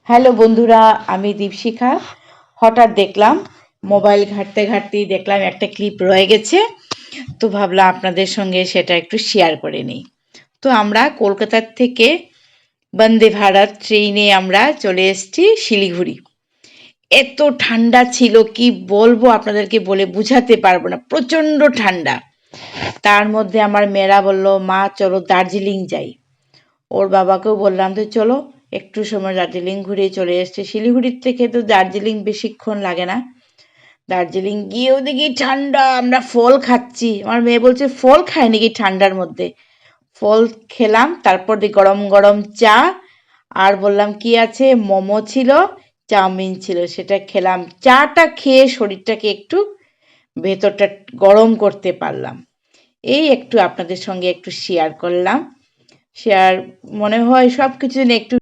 Hello বন্ধুরা, আমি দীপশিখা। হঠাৎ দেখলাম মোবাইল ঘাঁটতে ঘাঁটতেই দেখলাম একটা ক্লিপ রয়ে গেছে, তো ভাবলাম আপনাদের সঙ্গে সেটা একটু শেয়ার করে নিই। তো আমরা কলকাতার থেকে বন্দে ভারত ট্রেনে আমরা চলে এসেছি শিলিগুড়ি। এত ঠান্ডা ছিল কি বলবো, আপনাদেরকে বলে বুঝাতে পারবো না, প্রচণ্ড ঠান্ডা। তার মধ্যে আমার মেয়েরা বলল, মা চলো দার্জিলিং যাই। ওর বাবাকেও বললাম তো চলো একটু সময় দার্জিলিং ঘুরে চলে এসছে। শিলিগুড়ির থেকে তো দার্জিলিং বেশিক্ষণ লাগে না। দার্জিলিং গিয়েও দেখি ঠান্ডা, আমরা ফল খাচ্ছি। আমার মেয়ে বলছে ফল খায় নাকি ঠান্ডার মধ্যে। ফল খেলাম, তারপর দিয়ে গরম গরম চা, আর বললাম কি আছে, মোমো ছিল, চাউমিন ছিল, সেটা খেলাম। চাটা খেয়ে শরীরটাকে একটু ভেতরটা গরম করতে পারলাম। এই একটু আপনাদের সঙ্গে একটু শেয়ার করলাম। শেয়ার মনে হয় সব কিছু নিয়ে একটু